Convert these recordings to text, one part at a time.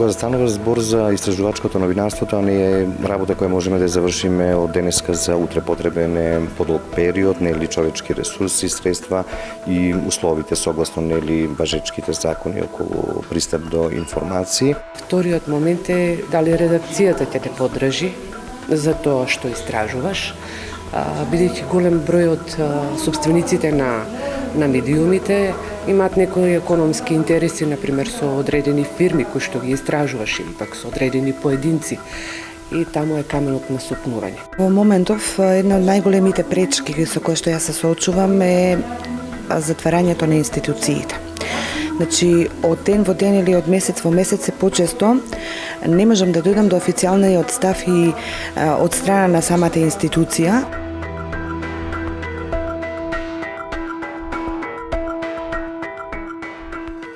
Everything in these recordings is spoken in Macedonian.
кога станува збор за истражувачкото новинарство, тоа не е работа која можеме да ја завршиме од денеска за утре. Потребен е подолг период, нели човечки ресурси, средства и условите согласно нели важечките закони околу пристап до информации. Вториот момент е дали редакцијата ќе те поддржи за тоа што истражуваш, бидејќи голем број од сопствениците на медиумите имаат некои економски интереси, например со одредени фирми кои што ги истражуваш или пак со одредени поединци. И таму е каменот на сопнување. Во моментов една од најголемите пречки со кои што ја се соочувам е затварањето на институциите. Значи, од ден во ден или од месец во месец се почесто не можам да дојдам до официјалниот став и од страна на самата институција.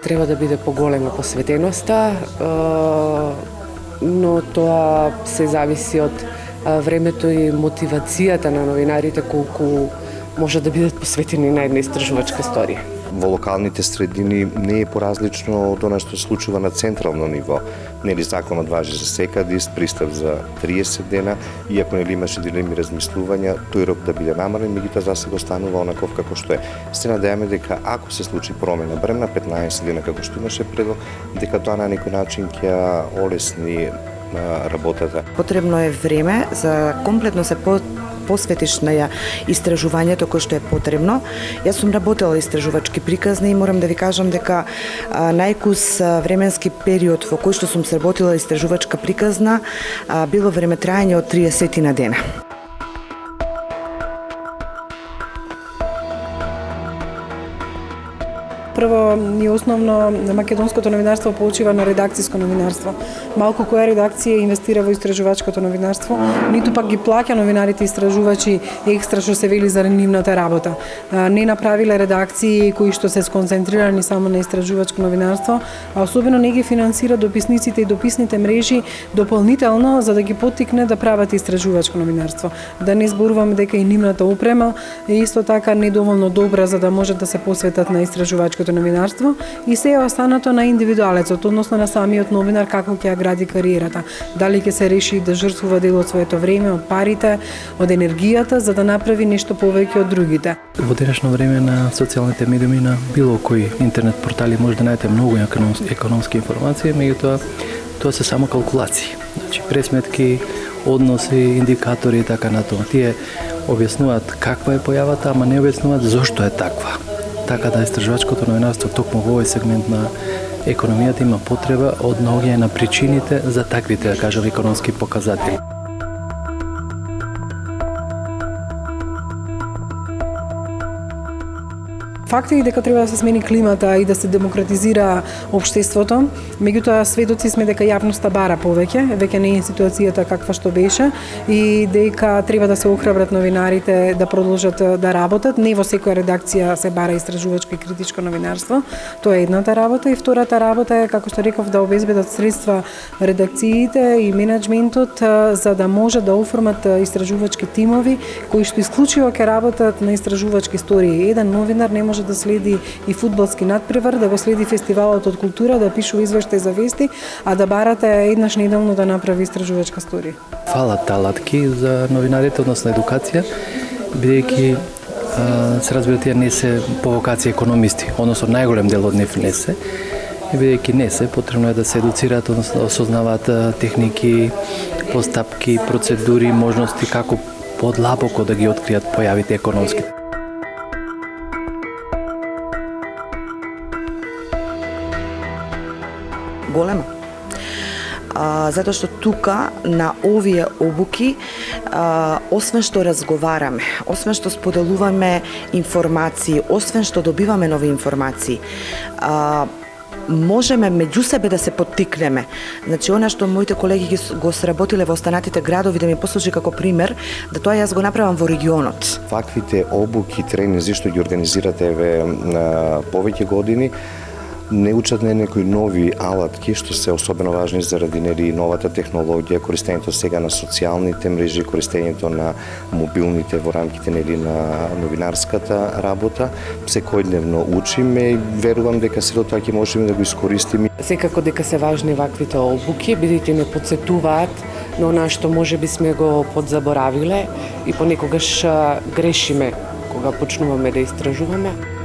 Треба да биде поголема посветеноста, но тоа се зависи од времето и мотивацијата на новинарите колку може да бидат посветени на една истражувачка историја. Во локалните средини не е поразлично од она што се случува на централно ниво. Нели законот важи за секаде, пристап за 30 дена, иако нели имаше дилеми размислувања, тој рок да биде намален, меѓутоа за сега останува онаков како што е. Се надеваме дека ако се случи промена брена 15 дена како што имаше предлог, дека тоа на некој начин ќе олесни работата. Потребно е време за комплетно се посветиш на истражувањето кое што е потребно. Јас сум работела истражувачки приказни и морам да ви кажам дека најкус временски период во кој што сум сработила истражувачка приказна било времетрајање од 30 на дена. Прво и основно македонското новинарство почива на редакциско новинарство. Малку која редакција инвестира во истражувачкото новинарство, ниту пак ги плаќа новинарите истражувачи екстра што се вели за нивната работа. Не направиле редакции кои што се сконцентрирани само на истражувачко новинарство, а особено не ги финансира дописниците и дописните мрежи дополнително за да ги поттикне да прават истражувачко новинарство. Да не зборуваме дека и нивната опрема е исто така недоволно добра за да може да се посветат на истражувачкото новинарство и се е останато на индивидуалецот, односно на самиот новинар како ќе ја гради кариерата. Дали ќе се реши да жртвува дел од своето време, од парите, од енергијата за да направи нешто повеќе од другите. Во денешно време на социјалните медиуми на било кои интернет портали може да најдете многу економски информации, меѓутоа тоа се само калкулации. Значи пресметки, односи, индикатори и така натаму. Тие објаснуваат каква е појавата, ама не објаснуваат зошто е таква. Така да истражувачкото новинарство токму во овој сегмент на економијата има потреба од наоѓање на причините за таквите, да кажам, економски показатели. Факт е дека треба да се смени климата и да се демократизира општеството, меѓутоа сведоци сме дека јавноста бара повеќе, веќе не е ситуацијата каква што беше и дека треба да се охрабрат новинарите да продолжат да работат. Не во секоја редакција се бара истражувачко и критичко новинарство. Тоа е едната работа и втората работа е, како што реков, да обезбедат средства редакциите и менеджментот за да може да оформат истражувачки тимови кои што исклучиво ќе работат на истражувачки истории. Еден новинар не може да следи и фудбалски надпревар, да го следи фестивалот од култура, да пишува извештај за вести, а да барате еднаш неделно да направи истражувачка историја. Фалат алатки за новинарите, односно едукација, бидејќи се разбира тие не се по вокација економисти, односно најголем дел од нив не се. Бидејќи не се, потребно е да се едуцираат, односно да осознаваат техники, постапки, процедури, можности како подлабоко да ги откријат појавите економски. Голема. Затоа што тука на овие обуки, освен што разговараме, освен што споделуваме информации, освен што добиваме нови информации, можеме меѓу себе да се поттикнеме. Значи, она што моите колеги го сработиле во останатите градови, да ми послужи како пример, да тоа јас го направам во регионот. Ваквите обуки, тренинзи што ги организирате на повеќе години, не учат на некои нови алатки што се особено важни заради нели новата технологија, користењето сега на социјалните мрежи, користењето на мобилните во рамките нели на новинарската работа. Секојдневно учиме и верувам дека сето тоа ќе можеме да го искористиме. Секако дека се важни ваквите обуки, бидејќи не подсетуваат на она што можеби сме го подзаборавиле и понекогаш грешиме кога почнуваме да истражуваме.